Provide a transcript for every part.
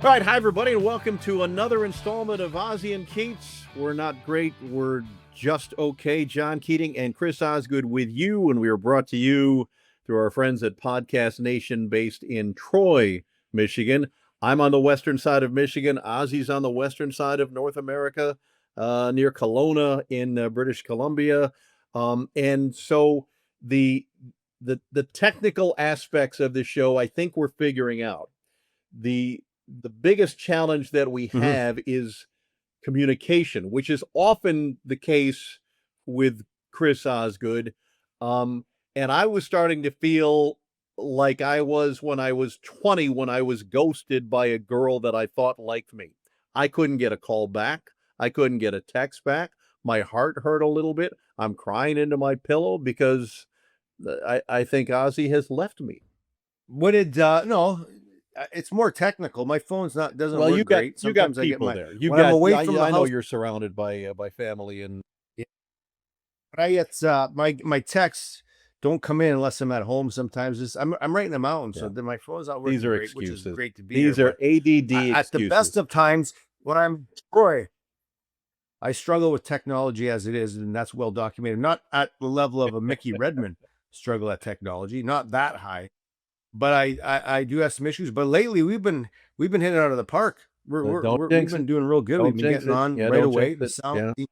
All right, hi everybody, and welcome to another installment of Ozzy and Keats. We're not great, we're just okay. John Keating and Chris Osgood with you, and we are brought to you through our friends at Podcast Nation, based in Troy, Michigan. I'm on the western side of Michigan. Ozzy's on the western side of North America, near Kelowna in British Columbia, and so the the technical aspects of the show, I think we're figuring out. The biggest challenge that we Mhm. have is communication, which is often the case with Chris Osgood. Um, and I was starting to feel like I was when I was 20, when I was ghosted by a girl that I thought liked me. I couldn't get a call back. I couldn't get a text back. My heart hurt a little bit. I'm crying into my pillow because I think Ozzy has left me. What did no? It's more technical. My phone's not doesn't Well, work great. you got Sometimes I get people my there. You when I'm got away from the I know house. you're surrounded by family and Yeah, but I get my texts don't come in unless I'm at home. Sometimes I'm right in the mountains, so yeah. then my phone's not These working are great, which is excuses. great to be here. These are But ADD at the best excuses. of times, when I'm in Troy, I struggle with technology as it is, and that's well documented. Not at the level of a Mickey Redmond struggle at technology, not that high, but I do have some issues. But lately we've been hitting it out of the park. Don't We've jinx been it. doing real good. We've Don't been jinx getting it. on Yeah, right don't away. jinx The it. sound Yeah. seems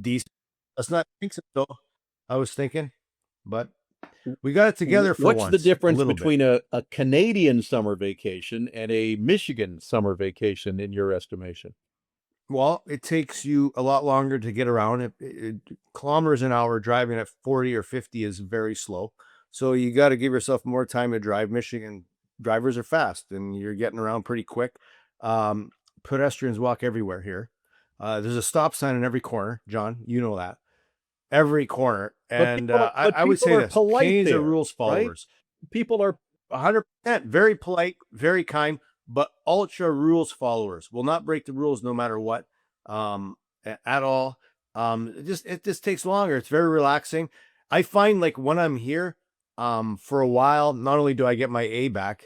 decent. Let's not jinx it though. I was thinking, but we got it together for What's the once, a difference little bit. between a Canadian summer vacation and a Michigan summer vacation in your estimation? Well, it takes you a lot longer to get around. Kilometers an hour driving at 40 or 50 is very slow. So you got to give yourself more time to drive. Michigan drivers are fast and you're getting around pretty quick. Um, Pedestrians walk everywhere here. There's a stop sign in every corner, John. You know that. Every corner. And I would People say are this: polite Canadians are there, rules right? followers. People are 100%, very polite, very kind, but ultra rules followers will not break the rules no matter what, at all. It just takes longer. It's very relaxing. I find like when I'm here, for a while, not only do I get my A back,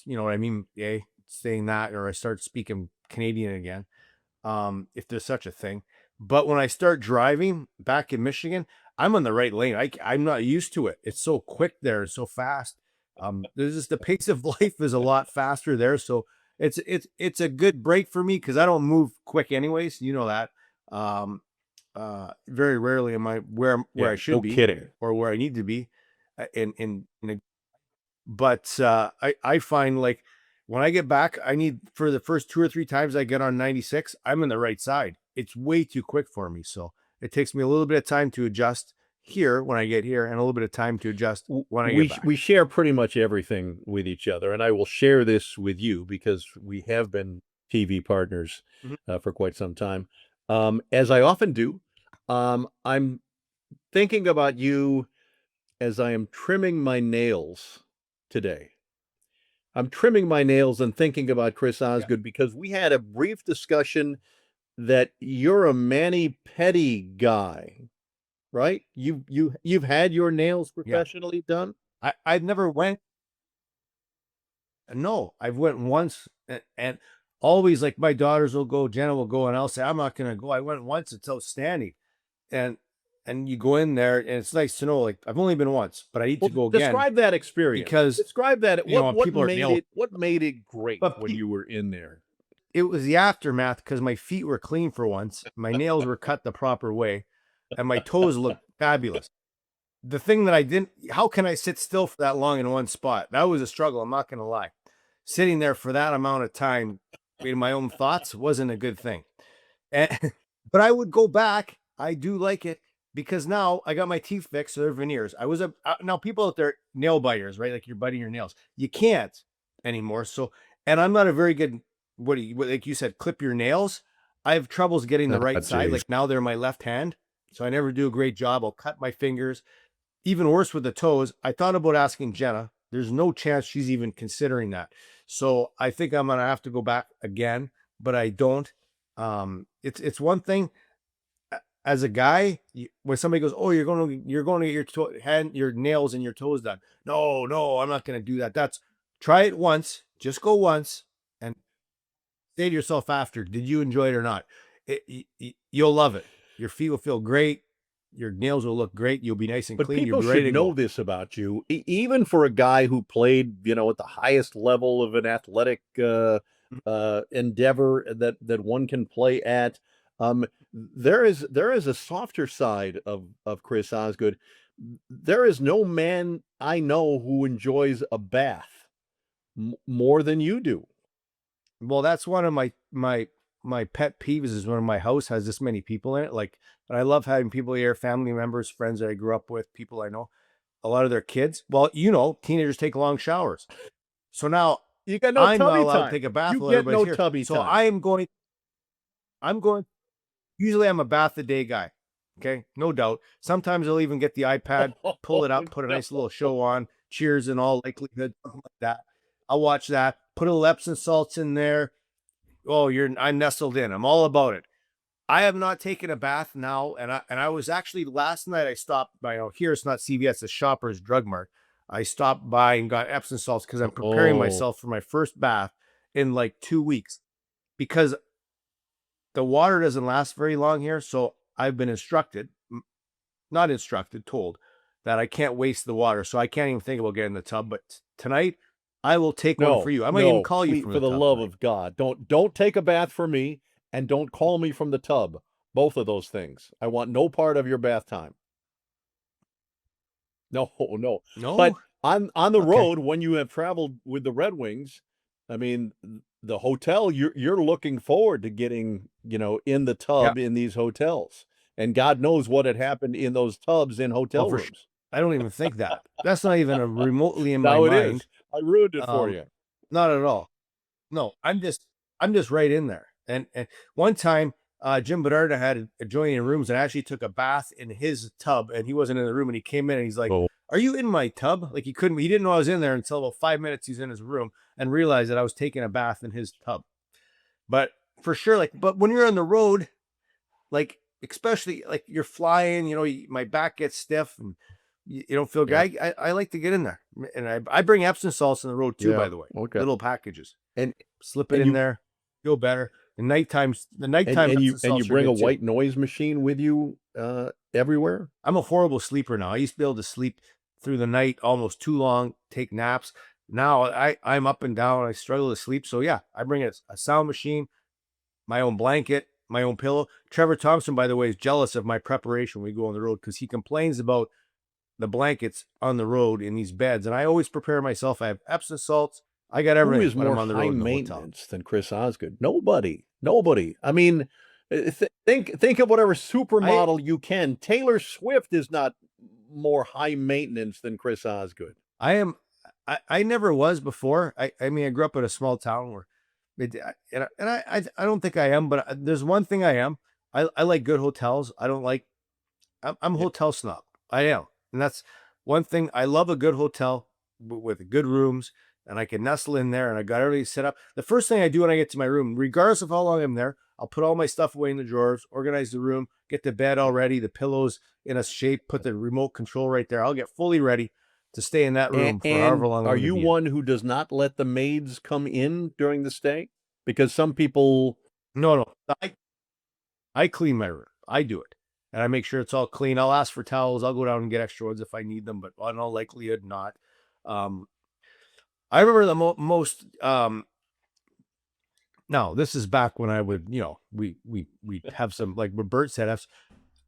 you know what I mean, A, saying that, or I start speaking Canadian again, if there's such a thing. But when I start driving back in Michigan, I'm on the right lane. I'm not used to it. It's so quick there, it's so fast. There's just the pace of life is a lot faster there, so it's a good break for me because I don't move quick anyways. You know that. Um, Very rarely am I where yeah, I should no be kidding. or where I need to be. But I find like when I get back, I need for the first two or three times I get on 96, I'm in the right side. It's way too quick for me. So it takes me a little bit of time to adjust here when I get here and a little bit of time to adjust when I get back. We share pretty much everything with each other, and I will share this with you because we have been TV partners Mhm. for quite some time. As I often do, I'm thinking about you as I am trimming my nails today. I'm trimming my nails and thinking about Chris Yeah. Osgood because we had a brief discussion that you're a mani-pedi guy, right? You've had your nails Yeah. professionally done? I've never went. No, I've went once and always like my daughters will go, Jenna will go, and I'll say, I'm not going to go. I went once. It's outstanding. And, and you go in there and it's nice to know, like I've only been once, but I need to Well, go again describe that experience. because, Describe that. people are nail. What made it great But when you were in there? it was the aftermath because my feet were clean for once. My nails were cut the proper way, and my toes looked fabulous. The thing that I didn't, how can I sit still for that long in one spot? That was a struggle. I'm not going to lie. Sitting there for that amount of time in my own thoughts wasn't a good thing. And, but I would go back. I do like it because now I got my teeth fixed, so they're veneers. Now people out there, nail biters, right? Like you're biting your nails. You can't anymore. So, and I'm not a very good, like you said, clip your nails. I have troubles getting the Ah, right side. geez. Like now they're my left hand. So I never do a great job. I'll cut my fingers. Even worse with the toes. I thought about asking Jenna. There's no chance she's even considering that. So I think I'm gonna have to go back again, but I don't. It's one thing as a guy when somebody goes, "Oh, you're going to get your nails and your toes done." No, no, I'm not going to do that. That's try it once, just go once, and say to yourself after, did you enjoy it or not? You'll love it. Your feet will feel great. Your nails will look great. You'll be nice and But clean. You'll people be ready should to know go. this about you, even for a guy who played, at the highest level of an athletic endeavor that one can play at. There is a softer side of Chris Osgood. There is no man I know who enjoys a bath more than you do. Well, that's one of my pet peeves is when my house has this many people in it. Like, and I love having people here, family members, friends that I grew up with, people I know, a lot of their kids. Well, teenagers take long showers. So now You got no I'm not tubby allowed to time. take a bath You while get everybody's no here. tubby So time. I'm going, usually I'm a bath a day guy. Okay. No doubt. Sometimes I'll even get the iPad, pull it up, put a nice little show on, Cheers in all likelihood, something like that. I'll watch that, put a little Epsom salts in there. Oh, I'm nestled in. I'm all about it. I have not taken a bath now, and I was actually last night. I stopped by. Here it's not CVS, it's Shoppers Drug Mart. I stopped by and got Epsom salts because I'm preparing Oh, myself for my first bath in like 2 weeks because the water doesn't last very long here. So I've been not instructed, told that I can't waste the water. So I can't even think about getting in the tub. But tonight, I will take one for no, you. I might even no, call you please, from for the the tub love tonight. of God, don't take a bath for me and don't call me from the tub. Both of those things. I want no part of your bath time. No, no. But No? on the Okay. road, when you have traveled with the Red Wings, I mean, the hotel, you're looking forward to getting, in the Yeah. tub in these hotels. And God knows what had happened in those tubs in Well, hotel for sure. rooms. I don't even think that. That's not even a remotely in my Now it mind. is. I ruined it for Um, you. Not at all. No, I'm just right in there. And one time, Jim Bedard had adjoining rooms and I actually took a bath in his tub and he wasn't in the room and he came in and he's like, Oh, "Are you in my tub?" Like he didn't know I was in there until about 5 minutes he's in his room and realized that I was taking a bath in his tub. But for sure, but when you're on the road, like especially like you're flying, my back gets stiff and you don't feel good. yeah. I like to get in there, and I bring Epsom salts on the road too. Yeah. By the way, Okay. little packages, And slip it and in you there, feel better. The and nighttime and you Epsom and you salts are bring a good too. white noise machine with you everywhere? I'm a horrible sleeper now. I used to be able to sleep through the night almost too long, take naps. Now I'm up and down. I struggle to sleep. So yeah, I bring a sound machine, my own blanket, my own pillow. Trevor Thompson, by the way, is jealous of my preparation when we go on the road because he complains about the blankets on the road in these beds. And I always prepare myself. I have Epsom salts. I got Who everything is when more I'm on the high road in the hotel. maintenance than Chris Osgood? Nobody. Nobody. I mean, think of whatever I supermodel you can. Taylor Swift is not more high maintenance than Chris Osgood. I am. I never was before. I mean, I grew up in a small town where, I don't think I am, but there's one thing I am. I like good hotels. I don't like. I'm a Yeah. hotel snob. I am, and that's one thing. I love a good hotel with good rooms, and I can nestle in there, and I got everything set up. The first thing I do when I get to my room, regardless of how long I'm there, I'll put all my stuff away in the drawers, organize the room, get the bed all ready, the pillows in a shape, put the remote control right there. I'll get fully ready to stay in that And, room for however and long I'm are going to you be in. one who does not let the maids come in during the stay? Because some people, No, no, I clean my room. I do it, and I make sure it's all clean. I'll ask for towels. I'll go down and get extra ones if I need them, but in all likelihood, not. Um, I remember the most. Now this is back when I would, we have some like what Bert said.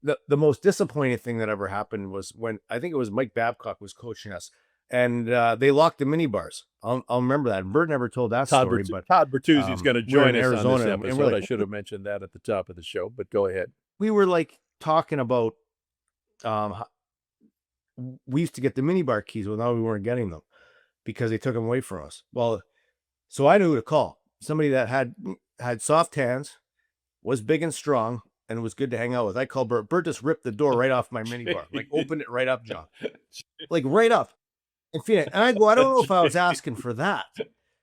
The most disappointing thing that ever happened was when I think it was Mike Babcock was coaching us, and they locked the mini bars. I'll remember that. Bert never told that story, but Todd Bertuzzi is going to we were join in us on this Arizona, and we're episode. like I should have mentioned that at the top of the show, but go ahead. we were like talking about we used to get the minibar keys, well now we weren't getting them because they took them away from us. Well, so I knew who to call. Somebody that had soft hands, was big and strong, and was good to hang out with. I called Bert. Bert just ripped the door right off my minibar, like opened it right up, John, like right up. And I go, I don't know if I was asking for that.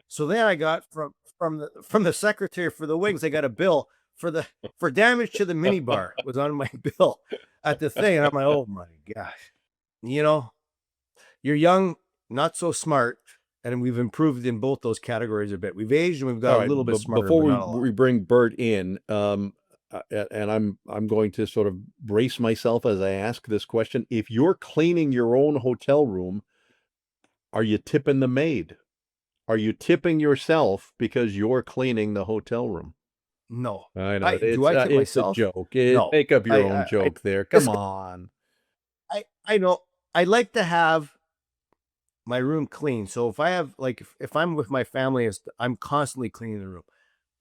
So then I got from the secretary for the Wings, I got a bill for damage to the minibar was on my bill at the thing, and I'm like, oh my gosh, you know, you're young, not so smart, and we've improved in both those categories a bit. We've aged and we've got All a right, little bit smarter, before but we not a lot. we bring Bert in, and I'm going to sort of brace myself as I ask this question. If you're cleaning your own hotel room, are you tipping the maid? Are you tipping yourself because you're cleaning the hotel room? No. I know Do I tip it's a myself? joke. No. Make up your own I joke there. Come it's on. I know. I like to have my room clean. So if I have if I'm with my family, I'm constantly cleaning the room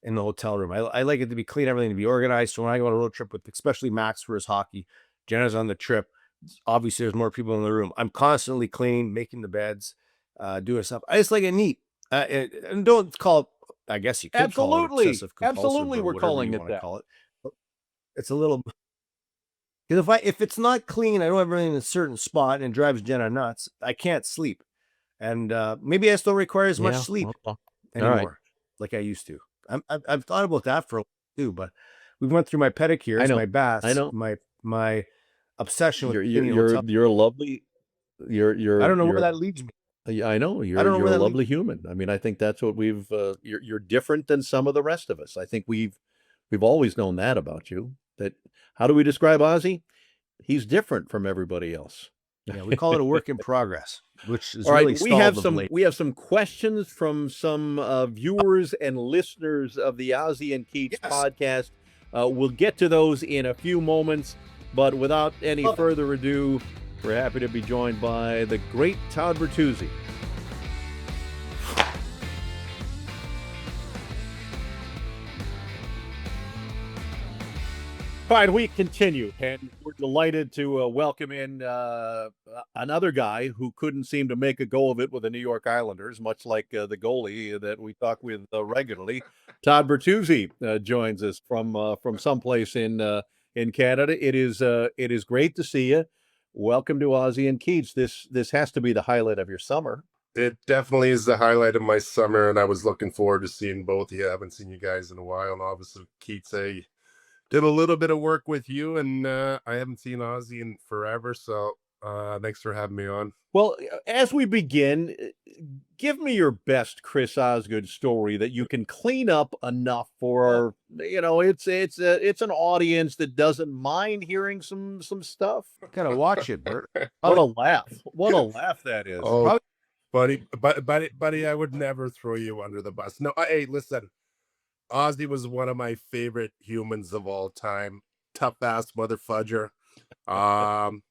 in the hotel room. I like it to be clean, everything to be organized. So when I go on a road trip with especially Max for his hockey, Jenna's on the trip. Obviously, there's more people in the room. I'm constantly cleaning, making the beds, doing stuff. I just like it neat. And don't call it. I guess you could call it Absolutely. obsessive compulsive Absolutely, or we're whatever calling you it want to that. call it. It's a little because if it's not clean, I don't have everything in a certain spot and it drives Jenna nuts. I can't sleep, and maybe I still require as much Yeah. sleep All right. anymore like I used to. I've thought about that for a while too, but we went through my pedicures, my I baths, know. my obsession with You're you're cleaning you're hotel. you're a lovely I don't know where you're that leads me. yeah, I know I don't know you're where a that leads. lovely human. I mean, I think that's what you're different than some of the rest of us. I think we've always known that about you. That how do we describe Ozzy? He's different from everybody else. Yeah, we call it a work in progress, which is All right, really stalled of late. we have some questions from some viewers and listeners of the Ozzy and Keats Yes, podcast. We'll get to those in a few moments, but without any love it. further ado, we're happy to be joined by the great Todd Bertuzzi. Fine, we continue, and we're delighted to welcome in another guy who couldn't seem to make a go of it with the New York Islanders, much like the goalie that we talk with regularly. Todd Bertuzzi joins us from someplace in Canada. It is great to see you. Welcome to Ozzy and Keats. This has to be the highlight of your summer. It definitely is the highlight of my summer, and I was looking forward to seeing both of you. I haven't seen you guys in a while, and obviously Keats, I did a little bit of work with you, and I haven't seen Ozzy in forever, so thanks for having me on. Well, as we begin, give me your best Chris Osgood story that you can clean up enough for it's an audience that doesn't mind hearing some stuff. Gotta watch it, Bert. What a laugh! What a laugh that is. Oh, buddy, I would never throw you under the bus. No, hey, listen, Ozzy was one of my favorite humans of all time. Tough ass motherfudger. Um,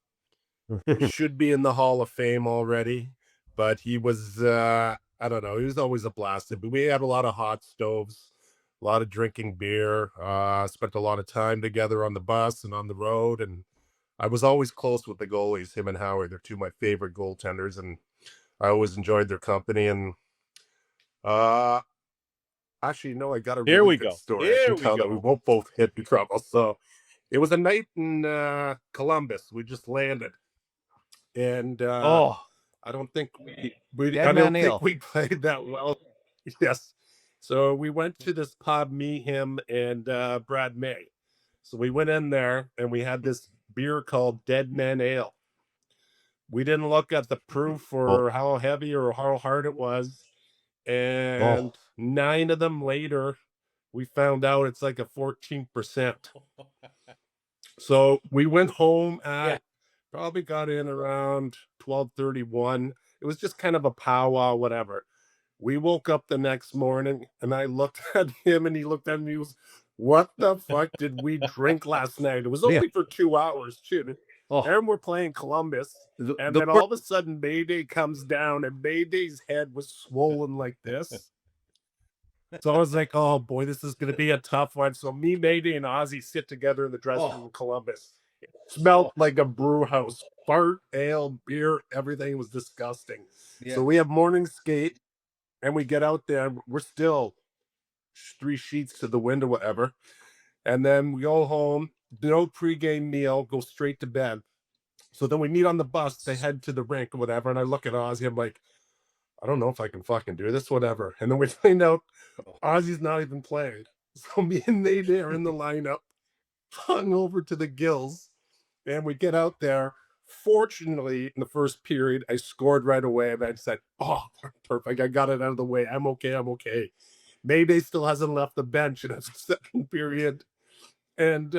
should be in the Hall of Fame already, but he was I don't know, he was always a blast. But we had a lot of hot stoves, a lot of drinking beer, spent a lot of time together on the bus and on the road, and I was always close with the goalies, him and Howard. They're two of my favorite goaltenders, and I always enjoyed their company. And uh actually, no, I got a Here really we good go. story I Here can we tell that we go. won't both hit in trouble. So it was a night in Columbus. We just landed, and Oh, I don't think we Dead I Man don't think Ale. we played that well. Yes. So we went to this pub, me, him, and Brad May. So we went in there and we had this beer called Dead Man Ale. We didn't look at the proof Oh, or how heavy or how hard it was. Oh, And 9 of them later, we found out it's like a 14%. So we went home yeah. at probably got in around 12:31. It was just kind of a powwow, whatever. We woke up the next morning and I looked at him and he looked at me. He was, what the fuck did we drink last night? It was yeah. only for 2 hours, too. Oh, And we're playing Columbus. And the then all of a sudden, Mayday comes down and Mayday's head was swollen like this. So I was like, oh boy, this is going to be a tough one. So me, Mayday, and Ozzy sit together in the dressing room in Columbus. It smelled like a brew house. Fart, ale, beer, everything was disgusting. yeah. So we have morning skate and we get out there. We're still 3 sheets to the wind or whatever. And then we go home, no pregame meal, go straight to bed. So then we meet on the bus to head to the rink or whatever. And I look at Ozzy, I'm like, I don't know if I can fucking do this, whatever. And then we find out Ozzy's not even playing. So me and Nate are in the lineup, hung over to the gills, and we get out there Fortunately, in the first period, I scored right away, and I said, "Oh, perfect! I got it out of the way. I'm okay. I'm okay." Mayday still hasn't left the bench in the second period, and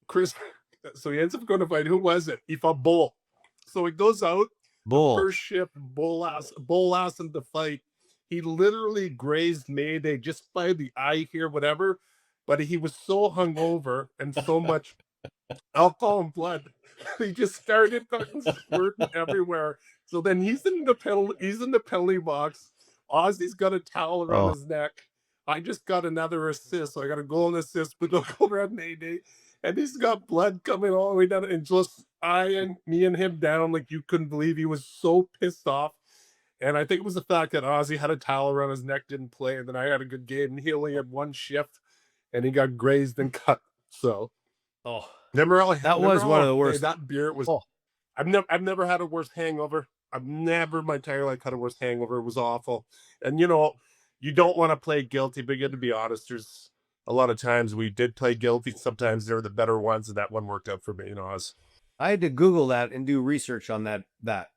Chris, so he ends up going to fight. Who was it? He fought Bull. So he goes out. The Bull. first shift, Bull asked him to fight. He literally grazed Mayday just by the eye here, whatever. But he was so hungover and so much alcohol and blood, he just started fucking squirting everywhere. So then he's in the penalty box. Ozzy's got a towel around his neck. I just got another assist, so I got a goal and assist, but look over at Mayday, and he's got blood coming all the way down, and just me and him down like you couldn't believe. He was so pissed off. And I think it was the fact that Ozzy had a towel around his neck, didn't play, and then I had a good game, and he only had one shift, and he got grazed and cut. So, That was one of the worst. That beer was. Oh. I've never had a worse hangover. I've never in my entire life had a worse hangover. It was awful. And you don't want to play guilty, but you got to be honest. There's a lot of times we did play guilty. Sometimes they were the better ones, and that one worked out for me. I had to Google that and do research on that.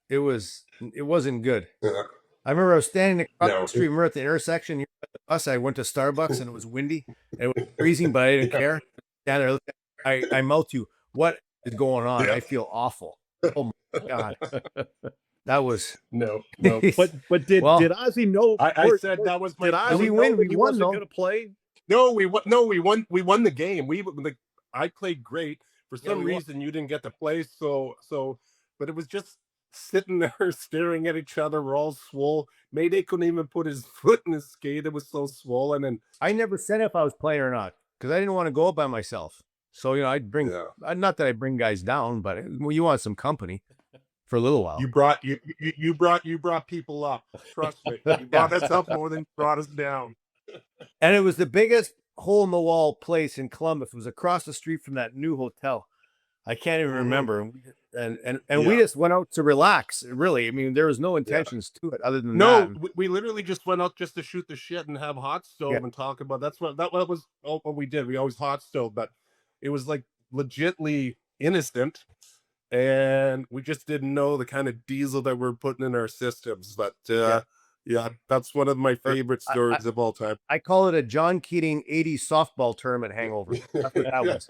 It wasn't good. Yeah. I remember I was standing across the street. We were at the intersection. Here at the bus. I went to Starbucks and it was windy. It was freezing, but I didn't care. Down there, I mouth you. What is going on? Yeah. I feel awful. Oh my God. That was no. But did Ozzy know? I said that was my. Did Ozzy win? He wasn't going to play. No, we won. No, we won. We won the game. I played great. For some reason, you didn't get to play. So, but it was just sitting there staring at each other. We're all swole. Mayday couldn't even put his foot in his skate. It was so swollen. And I never said if I was playing or not because I didn't want to go by myself. So I'd bring. Not that I bring guys down, but you want some company for a little while. You brought people up. Trust me, you brought us up more than you brought us down. And it was the biggest hole in the wall place in Columbus. It was across the street from that new hotel. I can't even remember. And we just went out to relax. Really, I mean, there was no intentions to it other than that. We literally just went out just to shoot the shit and have hot stove and talk about. That was all what we did. We always hot stove, but it was like legitly innocent. And we just didn't know the kind of diesel that we're putting in our systems. But that's one of my favorite stories of all time. I call it a John Keating 80s softball tournament hangover. That's what that was.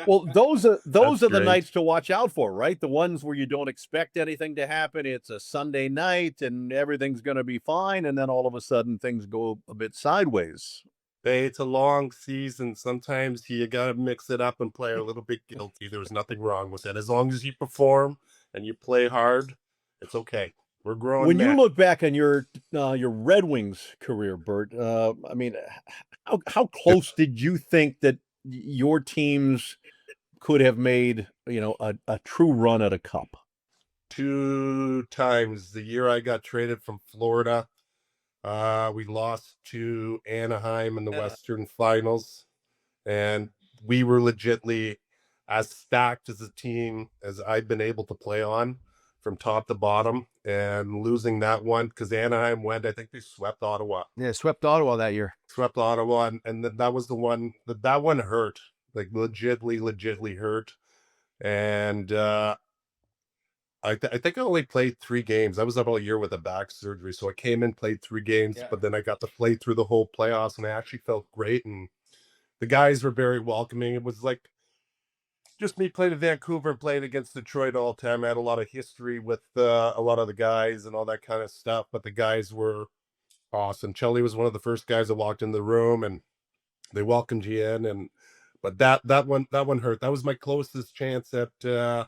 Well, those are the nights to watch out for, right? The ones where you don't expect anything to happen. It's a Sunday night and everything's going to be fine. And then all of a sudden things go a bit sideways. Hey, it's a long season. Sometimes you got to mix it up and play a little bit guilty. There's nothing wrong with it. As long as you perform and you play hard, it's okay. We're growing. When you look back on your Red Wings career, Bert, I mean, how close did you think that your teams could have made, a true run at a cup? 2 times. The year I got traded from Florida, we lost to Anaheim in the Western Finals, and we were legitly as stacked as a team as I've been able to play on from top to bottom, and losing that one because Anaheim went, I think they swept Ottawa. Yeah, swept Ottawa that year. Swept Ottawa, and that was the one that one hurt, like legitly hurt. And I think I only played 3 games. I was about a year with a back surgery, so I came in, played 3 games, but then I got to play through the whole playoffs, and I actually felt great. And the guys were very welcoming. It was like just me playing in Vancouver and playing against Detroit all the time. I had a lot of history with a lot of the guys and all that kind of stuff, but the guys were awesome. Chelly was one of the first guys that walked in the room, and they welcomed you in. But that one hurt. That was my closest chance at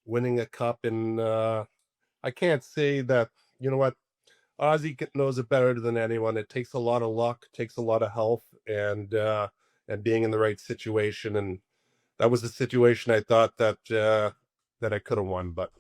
winning a cup, and I can't say that. You know what? Ozzy knows it better than anyone. It takes a lot of luck, takes a lot of health, and being in the right situation. And that was the situation I thought that I could have won, but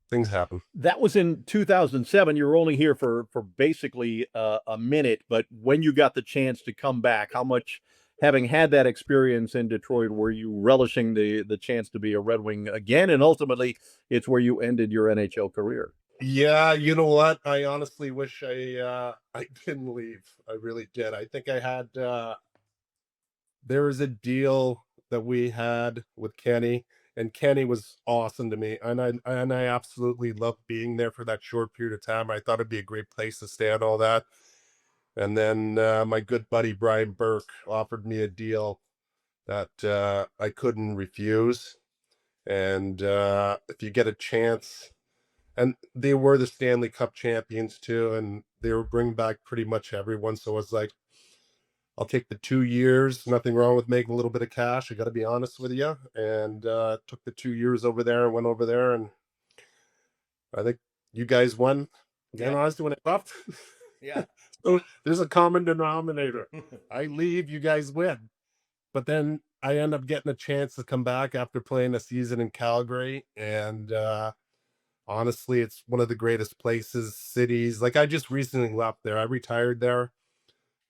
things happen. That was in 2007. You were only here for basically a minute, but when you got the chance to come back, how much, having had that experience in Detroit, were you relishing the chance to be a Red Wing again? And ultimately, it's where you ended your NHL career. Yeah, you know what? I honestly wish I didn't leave. I really did. I think I had there was a deal that we had with Kenny, and Kenny was awesome to me, and I absolutely loved being there for that short period of time. I thought it'd be a great place to stay and all that. And then my good buddy Brian Burke offered me a deal that I couldn't refuse. And if you get a chance, and they were the Stanley Cup champions too, and they were bringing back pretty much everyone. So I was like, I'll take the 2 years. Nothing wrong with making a little bit of cash. I got to be honest with you. And took the 2 years over there and went over there. And I think you guys won. Again, Yeah. honestly, when it left. Yeah. So there's a common denominator. I leave, you guys win. But then I end up getting a chance to come back after playing a season in Calgary. And honestly, it's one of the greatest places, cities. Like, I just recently left there. I retired there.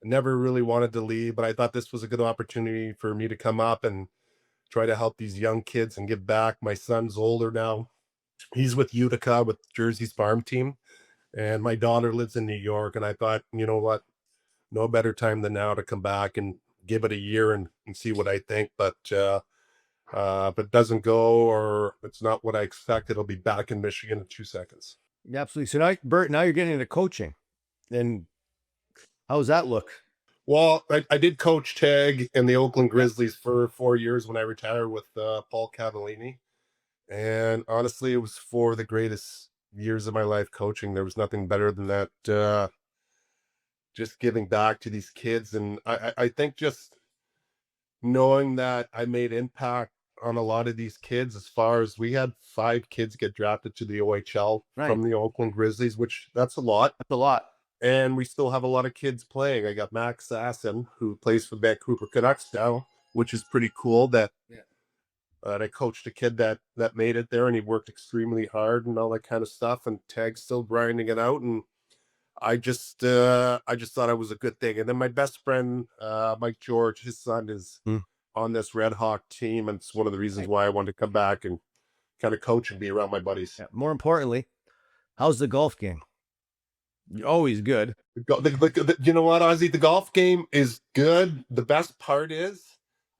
Never really wanted to leave, but I thought this was a good opportunity for me to come up and try to help these young kids and give back. My son's older now. He's with Utica with Jersey's farm team. And my daughter lives in New York. And I thought, you know what? No better time than now to come back and give it a year and see what I think. But if it doesn't go or it's not what I expect, it'll be back in Michigan in 2 seconds. Yeah, absolutely. So now, Bert, now you're getting into coaching. And how's that look? Well, I did coach tag in the Oakland Grizzlies for 4 years when I retired with Paul Cavallini. And honestly, it was 4 of the greatest years of my life coaching. There was nothing better than that. Just giving back to these kids. And I think just knowing that I made impact on a lot of these kids, as far as we had 5 kids get drafted to the OHL from the Oakland Grizzlies, which that's a lot. That's a lot. And we still have a lot of kids playing. I got Max Sasson, who plays for Vancouver Canucks now, which is pretty cool that I coached a kid that made it there, and he worked extremely hard and all that kind of stuff, and Tag's still grinding it out. And I just thought it was a good thing. And then my best friend, Mike George, his son is on this Red Hawk team, and it's one of the reasons why I wanted to come back and kind of coach and be around my buddies. Yeah. More importantly, how's the golf game? Always good. You know what, Ozzy? The golf game is good. The best part is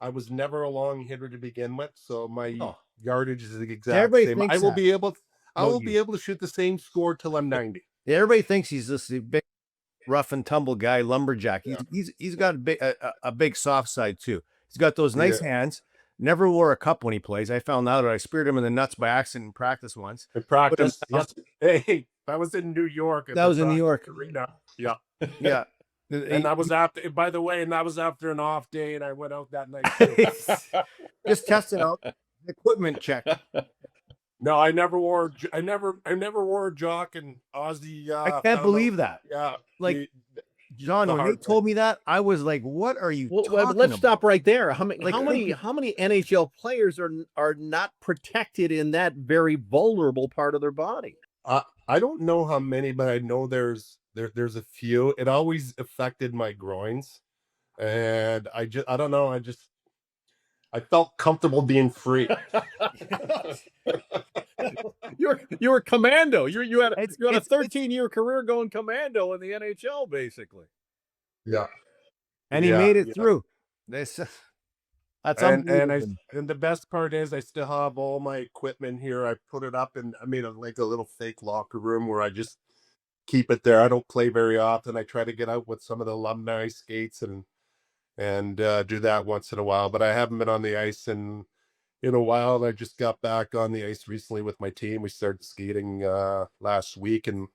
I was never a long hitter to begin with, so my yardage is the exact same. I will be able to shoot the same score till I'm 90. Yeah, everybody thinks he's this big, rough and tumble guy, lumberjack. He's got a big soft side too. He's got those nice hands. Never wore a cup when he plays. I found out I speared him in the nuts by accident in practice once. In practice, hey, that was in New York. That was in New York arena. Yeah, yeah. And that was after. By the way, and that was after an off day, and I went out that night too. Just testing out equipment check. No, I never wore a jock and Ozzy. I can't believe that. Yeah, like John, when they told me that, I was like, "What are you?" Let's about? stop right there. How many NHL players are not protected in that very vulnerable part of their body? I don't know how many, but I know there's a few. It always affected my groins, and I don't know. I felt comfortable being free. You're a commando. You had a 13-year career going commando in the NHL, basically. Yeah, and he made it through. That's and the best part is I still have all my equipment here. I put it up, and I made a little fake locker room where I just keep it there. I don't play very often. I try to get out with some of the alumni skates and do that once in a while, but I haven't been on the ice in a while. I just got back on the ice recently with my team. We started skating last week, and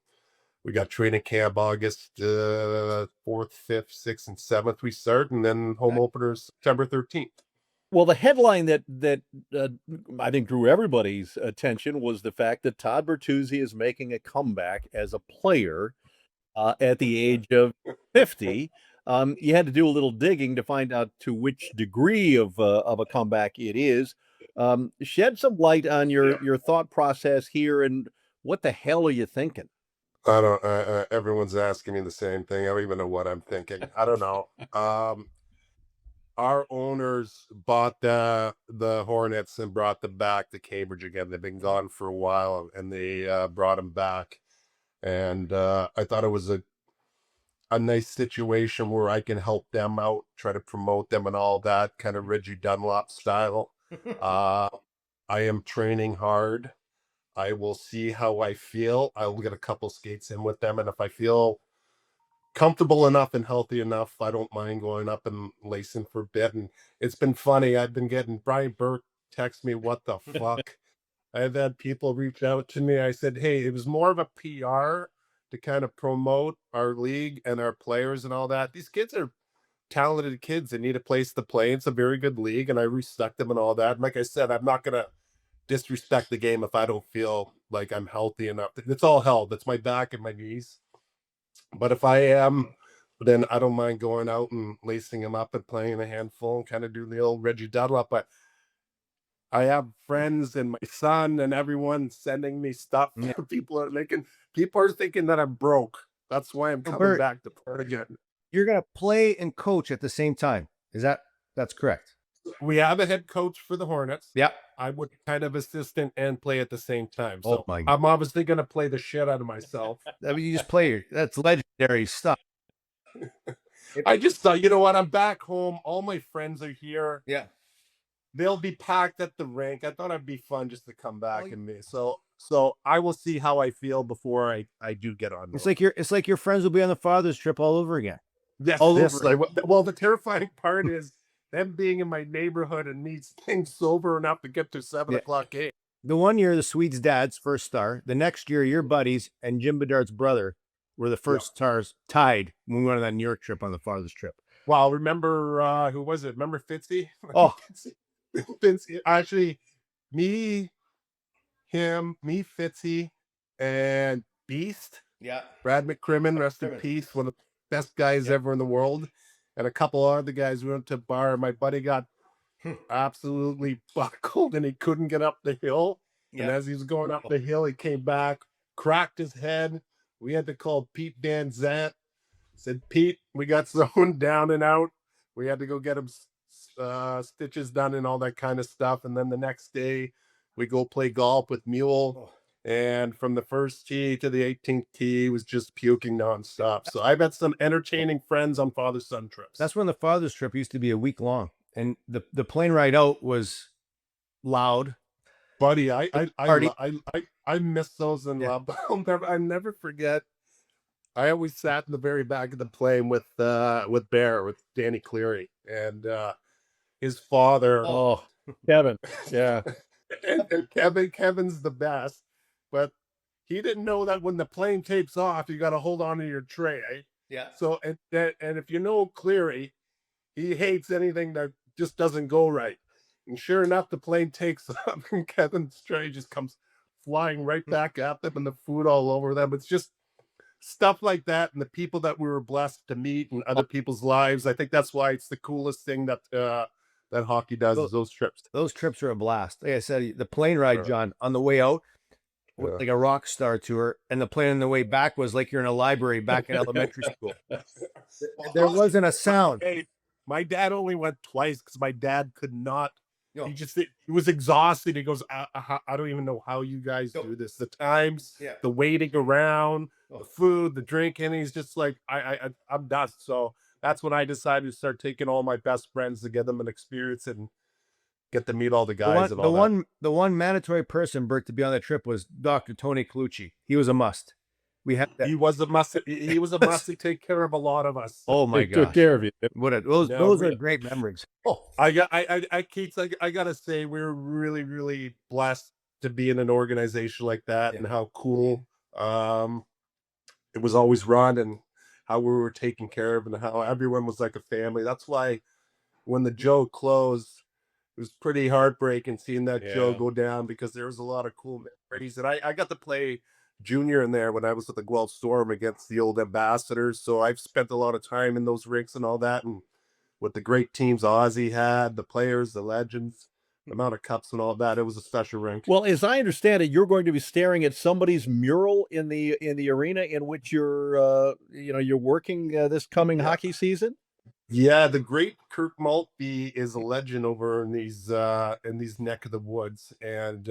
we got training camp August 4th, 5th, 6th, and 7th. We start, and then home openers September 13th. Well, the headline that I think drew everybody's attention was the fact that Todd Bertuzzi is making a comeback as a player at the age of 50. You had to do a little digging to find out to which degree of a comeback it is. Shed some light on your thought process here, and what the hell are you thinking? I don't. Everyone's asking me the same thing. I don't even know what I'm thinking. I don't know. Our owners bought the Hornets and brought them back to Cambridge again. They've been gone for a while, and they brought them back. And I thought it was a nice situation where I can help them out, try to promote them and all that kind of Reggie Dunlop style. I am training hard. I will see how I feel. I will get a couple skates in with them, and if I feel comfortable enough and healthy enough, I don't mind going up and lacing for a bit. And it's been funny. I've been getting Brian Burke text me, "What the fuck?" I've had people reach out to me. I said, "Hey, it was more of a PR to kind of promote our league and our players and all that. These kids are talented kids. They need a place to play. It's a very good league, and I respect them and all that. And like I said, I'm not gonna disrespect the game if I don't feel like I'm healthy enough. It's all hell. That's my back and my knees. But if I am, then I don't mind going out and lacing them up and playing a handful and kind of do the old Reggie Duddle. But I have friends and my son and everyone sending me stuff. Yeah. People are thinking that I'm broke. That's why I'm coming Bert, back to play again. You're gonna play and coach at the same time. That's correct? We have a head coach for the Hornets. Yeah. I would kind of assistant and play at the same time. Oh So my! I'm obviously going to play the shit out of myself. I mean, you just play. That's legendary stuff. I just thought, you know what? I'm back home. All my friends are here. Yeah. They'll be packed at the rink. I thought it'd be fun just to come back and me. So I will see how I feel before I do get on. It's like your friends will be on the father's trip all over again. Yes, well, the terrifying part is them being in my neighborhood and me staying sober enough to get to 7:00 game. The one year, the Swedes' dad's first star. The next year, your buddies and Jim Bedard's brother were the first stars, tied when we went on that New York trip on the father's trip. Wow, remember who was it? Remember Fitzy? Oh, Fitzy. Actually, me, Fitzy, and Beast. Yeah. Brad McCrimmon, rest in peace, one of the best guys ever in the world. And a couple other guys. We went to a bar. My buddy got absolutely buckled and he couldn't get up the hill. Yeah. And as he was going up the hill, he came back, cracked his head. We had to call Pete Van Zandt. Said, "Pete, we got thrown down and out. We had to go get him stitches done and all that kind of stuff." And then the next day, we go play golf with Mule. And from the first tee to the 18th tee, he was just puking nonstop. So I've had some entertaining friends on father-son trips. That's when the father's trip used to be a week long. And the plane ride out was loud. Buddy, I miss those and love. I never forget. I always sat in the very back of the plane with Danny Cleary and his father. Oh, Kevin. Yeah. and Kevin's the best, but he didn't know that when the plane takes off, you got to hold on to your tray. Eh? Yeah. So and if you know Cleary, he hates anything that just doesn't go right. And sure enough, the plane takes off and Kevin's tray just comes flying right back at them and the food all over them. It's just stuff like that. And the people that we were blessed to meet in other people's lives. I think that's why it's the coolest thing that hockey does is those trips. Those trips are a blast. Like I said, the plane ride, John, on the way out, like a rock star tour, and the plane on the way back was like you're in a library back in elementary school. There wasn't a sound. Hey, my dad only went twice because my dad could not. He was exhausted. He goes, I don't even know how you guys do this. The times, the waiting around, the food, the drinking. He's just like, I'm done. So that's when I decided to start taking all my best friends to get them an experience and get to meet all the guys. The one mandatory person, Bert, to be on that trip was Dr. Tony Colucci. He was a must. We had that. He was a must. He was a must to take care of a lot of us. Oh my God! Took care of you. Those are great memories. Oh, Keats, I gotta say, we're really, really blessed to be in an organization like that, and how cool it was always run, and how we were taken care of, and how everyone was like a family. That's why when the Joe closed, it was pretty heartbreaking seeing that Joe go down, because there was a lot of cool memories, and I got to play junior in there when I was with the Guelph Storm against the old Ambassadors. So I've spent a lot of time in those rinks and all that, and with the great teams Ozzy had, the players, the legends, the amount of cups and all that. It was a special rink. Well, as I understand it, you're going to be staring at somebody's mural in the arena in which you're working this coming hockey season. Yeah, the great Kirk Maltby is a legend over in these neck of the woods, and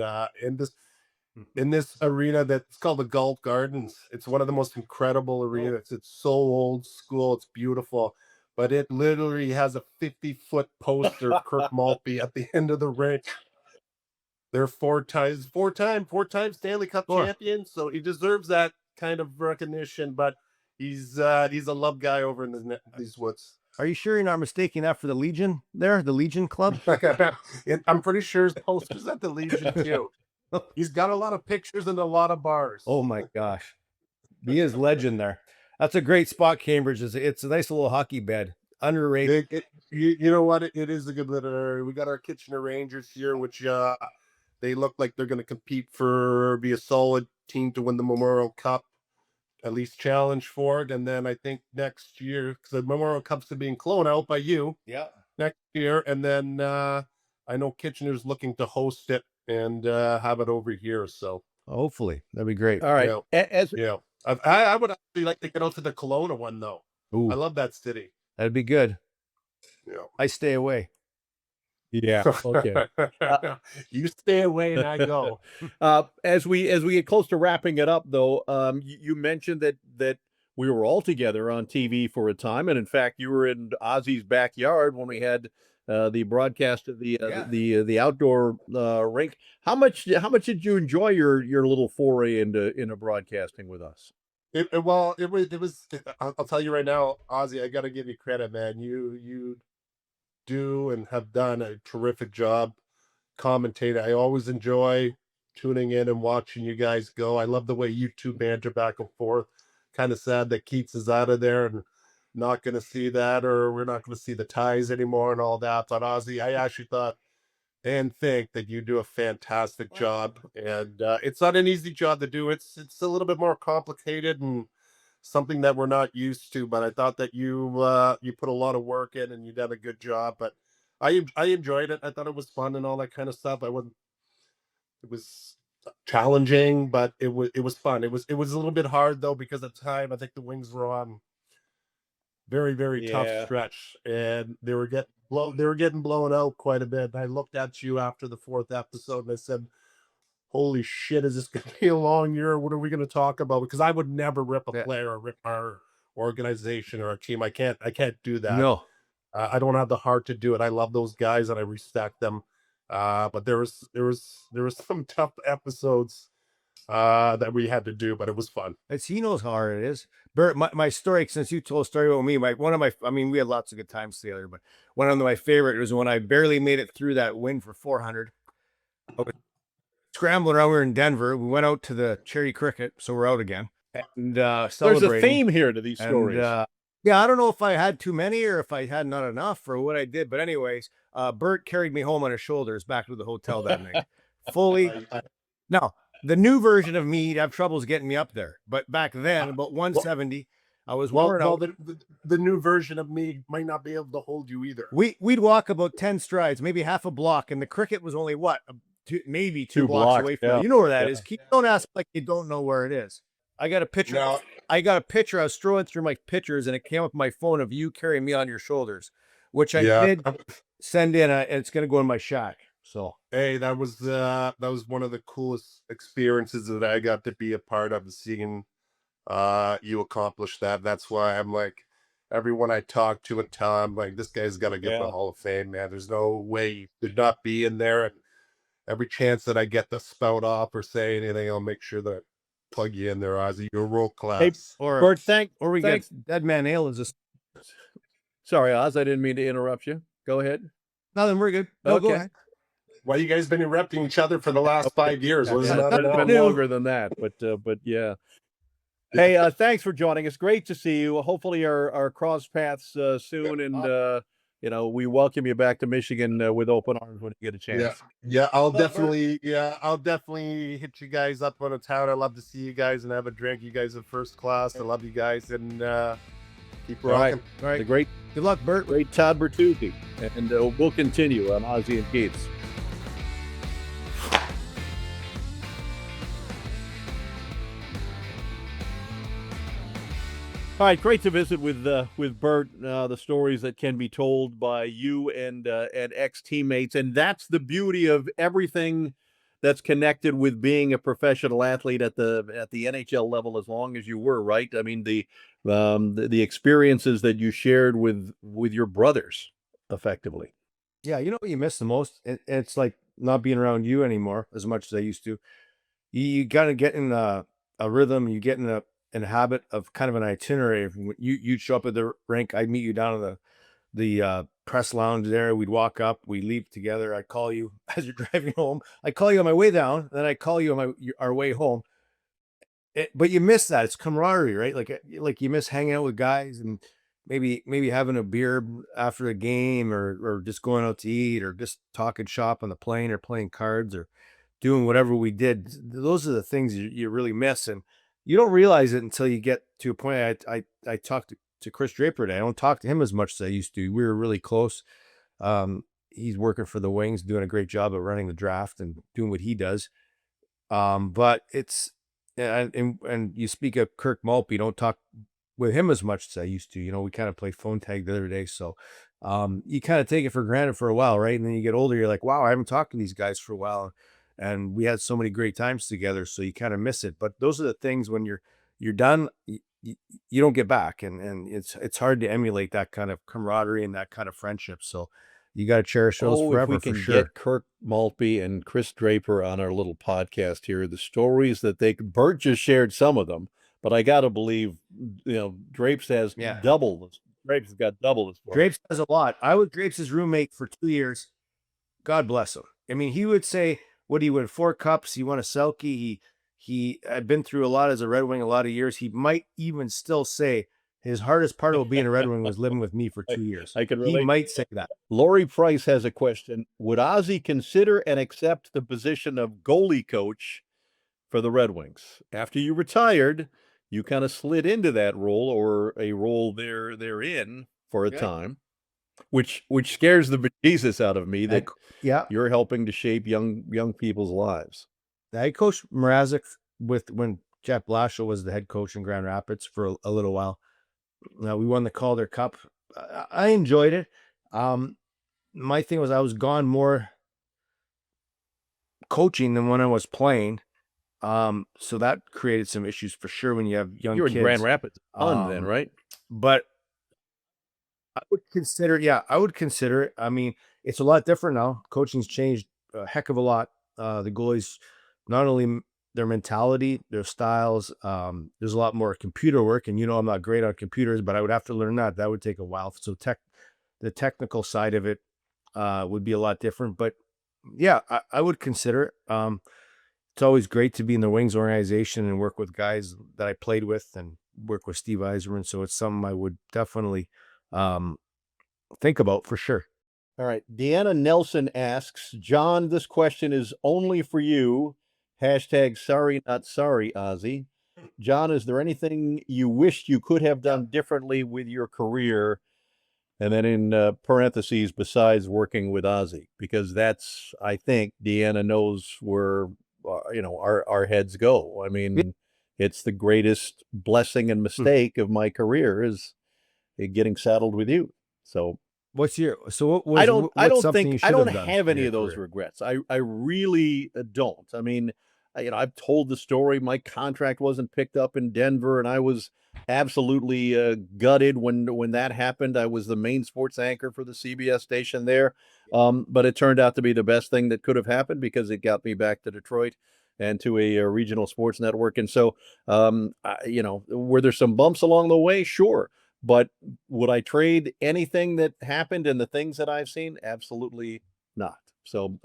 in this arena that's called the Galt Gardens. It's one of the most incredible arenas. It's so old school. It's beautiful, but it literally has a 50-foot poster of Kirk Maltby at the end of the rink. They're four-time Stanley Cup champions, so he deserves that kind of recognition. But he's a love guy over in these woods. Are you sure you're not mistaking that for the Legion there, the Legion Club? I'm pretty sure his poster's at the Legion too. He's got a lot of pictures and a lot of bars. Oh my gosh. He is legend there. That's a great spot, Cambridge. It's a nice little hockey bed. Underrated. You know what? It is a good little area. We got our Kitchener Rangers here, which they look like they're going to compete for, be a solid team to win the Memorial Cup, at least challenge for it. And then I think next year, because the Memorial Cup's being cloned out by you next year. And then I know Kitchener's looking to host it and have it over here. So hopefully that'd be great. All right. I would actually like to get out to the Kelowna one though. Ooh, I love that city. that'd be good. Yeah. I stay away. Yeah. Okay. You stay away and I go. As we get close to wrapping it up, though, you mentioned that we were all together on TV for a time, and in fact, you were in Ozzy's backyard when we had the broadcast of the outdoor rink. How much did you enjoy your little foray into broadcasting with us? It was. I'll tell you right now, Ozzy. I got to give you credit, man. You do and have done a terrific job commentating. I always enjoy tuning in and watching you guys go. I love the way you two banter back and forth. Kind of sad that Keats is out of there and not going to see that, or we're not going to see the ties anymore and all that. But Ozzy, I actually thought and think that you do a fantastic job, and it's not an easy job to do. It's a little bit more complicated and something that we're not used to. But I thought that you put a lot of work in and you did a good job. But I enjoyed it. I thought it was fun and all that kind of stuff. It was challenging, but it was fun. It was a little bit hard though, because at the time I think the Wings were on very tough stretch, and they were getting blown out quite a bit. And I looked at you after the fourth episode and I said, holy shit, is this going to be a long year? What are we going to talk about? Because I would never rip a player or rip our organization or our team. I can't do that. No, I don't have the heart to do it. I love those guys and I respect them. But there was some tough episodes that we had to do, but it was fun. he knows how hard it is. Bert, my story, since you told a story about me, we had lots of good times together, but one of my favorite was when I barely made it through that win for 400. I was scrambling around. We were in Denver. We went out to the Cherry Cricket, so we're out again. And there's a theme here to these stories. Yeah, I don't know if I had too many or if I had not enough or what I did, but anyways, Bert carried me home on his shoulders back to the hotel that night. Fully. Now, the new version of me have troubles getting me up there, but back then, about 170, I was worn out. The new version of me might not be able to hold you either. We'd walk about 10 strides, maybe half a block, and the Cricket was only maybe two blocks away from you. You know where that is. Don't ask like you don't know where it is. I got a picture. No. I got a picture. I was strolling through my pictures, and it came up on my phone of you carrying me on your shoulders, which I did send in. And it's going to go in my shack. So hey, that was one of the coolest experiences that I got to be a part of, seeing you accomplish that. That's why I'm like, everyone I talk to and tell, I'm like, this guy's got to get the Hall of Fame, man. There's no way he could not be in there. And every chance that I get to spout off or say anything, I'll make sure that I plug you in there, Ozzy. You're world class. Hey, Bert, get Dead Man Ale is just. Sorry, Oz, I didn't mean to interrupt you. Go ahead. No, then we're good. No, okay. Go ahead. Well, you guys been interrupting each other for the last 5 years. It's been longer than that, but yeah. Hey, thanks for joining us. Great to see you. Hopefully our cross paths soon, and we welcome you back to Michigan with open arms when you get a chance. I'll definitely hit you guys up on a town. I'd love to see you guys and have a drink. You guys are first class. I love you guys, and keep rocking. All right. Good luck, Bert. Great Todd Bertuzzi, and we'll continue on Ozzy and Keats. All right, great to visit with Bert. The stories that can be told by you and ex-teammates, and that's the beauty of everything that's connected with being a professional athlete at the NHL level. As long as you were, right? I mean, the experiences that you shared with your brothers, effectively. Yeah, you know what you miss the most? It's like not being around you anymore as much as I used to, you gotta get in a rhythm. You get in a habit of kind of an itinerary. You'd show up at the rink, I'd meet you down in the press lounge there. We'd walk up, we leave together. I'd call you as you're driving home. I call you on my way down, then I call you on our way home. But you miss that. It's camaraderie, right? Like you miss hanging out with guys and maybe having a beer after a game, or just going out to eat, or just talking shop on the plane, or playing cards, or doing whatever we did. Those are the things you really miss, and you don't realize it until you get to a point. I talked to Chris Draper today. I don't talk to him as much as I used to. We were really close. He's working for the Wings, doing a great job of running the draft and doing what he does. But it's and you speak of Kirk Maltby, don't talk with him as much as I used to. We kind of played phone tag the other day, so you kind of take it for granted for a while, right? And then you get older, you're like, wow, I haven't talked to these guys for a while, and we had so many great times together, so you kind of miss it. But those are the things when you're done, you don't get back, and it's hard to emulate that kind of camaraderie and that kind of friendship. So you got to cherish those Oh, if forever we for can sure. get Kirk Maltby and Chris Draper on our little podcast here, the stories that Bert just shared some of them, but I got to believe, Drapes has Yeah. Drapes has got double this. Drapes does a lot. I was Drapes' roommate for 2 years. God bless him. I mean, he would say, what, he won 4 cups, he won a Selkie, he had been through a lot as a Red Wing, a lot of years. He might even still say his hardest part of being a Red Wing was living with me for 2 years. I can relate. He might say that. Lori Price has a question. Would Ozzy consider and accept the position of goalie coach for the Red Wings? After you retired, you kind of slid into that role, or a role they're in for a time, which scares the bejesus out of me that you're helping to shape young people's lives. I coached Mrazek when Jeff Blashill was the head coach in Grand Rapids for a little while. We won the Calder Cup. I enjoyed it. My thing was I was gone more coaching than when I was playing. So that created some issues for sure when you have young kids. You're in Grand Rapids then, right? But I would consider it. I mean, it's a lot different now. Coaching's changed a heck of a lot. The goalies, not only their mentality, their styles, there's a lot more computer work, and I'm not great on computers, but I would have to learn that. That would take a while. So the technical side of it would be a lot different. But yeah, I would consider it. It's always great to be in the Wings organization and work with guys that I played with and work with Steve Yzerman. So it's something I would definitely think about for sure. All right. Deanna Nelson asks, John, this question is only for you. #sorry, not sorry, Ozzy. John, is there anything you wished you could have done differently with your career? And then in parentheses, besides working with Ozzy, because that's, I think Deanna knows where, our heads go. I mean, it's the greatest blessing and mistake of my career is getting saddled with you. So what was, I don't have have any of those regrets. I really don't. I mean, I've told the story. My contract wasn't picked up in Denver, and I was absolutely gutted when that happened. I was the main sports anchor for the CBS station there, but it turned out to be the best thing that could have happened because it got me back to Detroit and to a regional sports network. And so, were there some bumps along the way? Sure. But would I trade anything that happened and the things that I've seen? Absolutely not. So,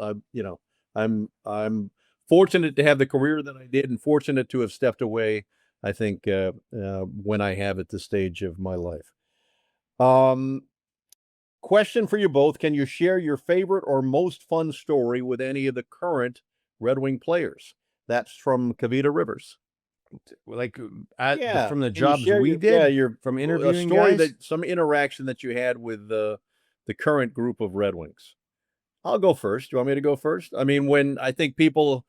I'm fortunate to have the career that I did, and fortunate to have stepped away, I think, when I have at this stage of my life. Question for you both. Can you share your favorite or most fun story with any of the current Red Wing players? That's from Kavita Rivers. Like from the jobs we did, from interviewing guys? Some interaction that you had with the current group of Red Wings. I'll go first. Do you want me to go first? I mean, when I think people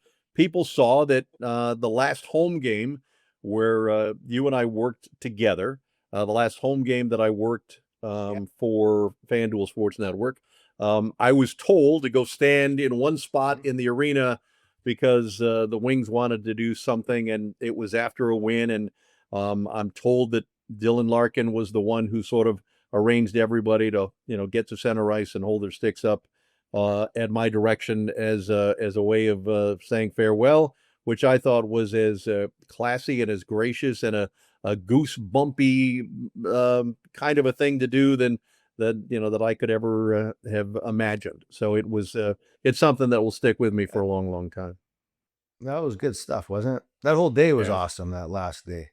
saw that the last home game where you and I worked together, the last home game that I worked for FanDuel Sports Network, I was told to go stand in one spot in the arena because the Wings wanted to do something, and it was after a win. And I'm told that Dylan Larkin was the one who sort of arranged everybody to, get to center ice and hold their sticks up at my direction as a way of saying farewell, which I thought was as classy and as gracious and a goosebumpy kind of a thing to do than that I could ever have imagined. So it's something that will stick with me for a long, long time. That was good stuff, wasn't it? That whole day was Yeah. awesome. That last day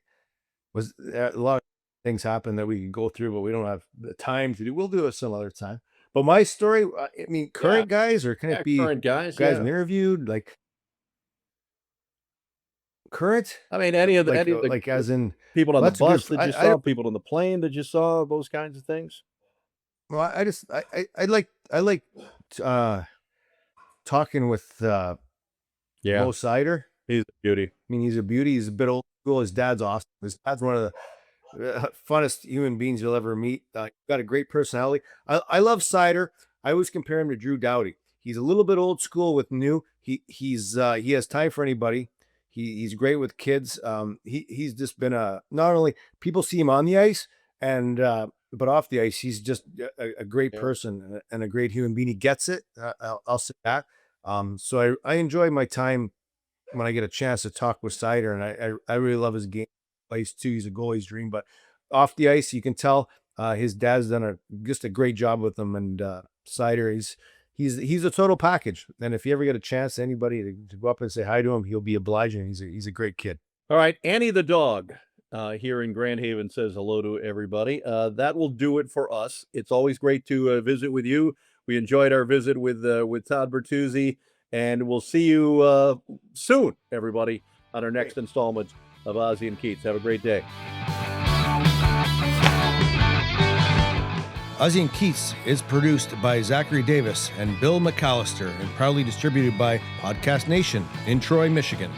was a lot of things happened that we could go through, but we don't have the time to do. We'll do it some other time. But my story, I mean, current guys, or can it be current guys? guys Yeah. interviewed? Like current? I mean, any of the like as in people on the that's a good bus f- that you I- saw, people on the plane that you saw, those kinds of things. well, I like talking with Mo Sider. He's a beauty. I mean, he's a beauty. He's a bit old school. His dad's awesome. His dad's one of the funnest human beings you'll ever meet. Got a great personality. I love Sider. I always compare him to Drew Doughty. He's a little bit old school with new. He has time for anybody. He's great with kids. He's just been not only people see him on the ice and but off the ice, he's just a great person and a great human being. He gets it. I'll say that. So I enjoy my time when I get a chance to talk with Sider, and I really love his game. Plays too. He's a goalie's dream, but off the ice, you can tell his dad's done just a great job with him. And Sider, he's a total package. And if you ever get a chance, anybody to go up and say hi to him, he'll be obliging. He's a great kid. All right, Annie the dog here in Grand Haven says hello to everybody. That will do it for us. It's always great to visit with you. We enjoyed our visit with Todd Bertuzzi, and we'll see you soon, everybody, on our next installment of Ozzy and Keats. Have a great day. Ozzy and Keats is produced by Zachary Davis and Bill McAllister and proudly distributed by Podcast Nation in Troy, Michigan.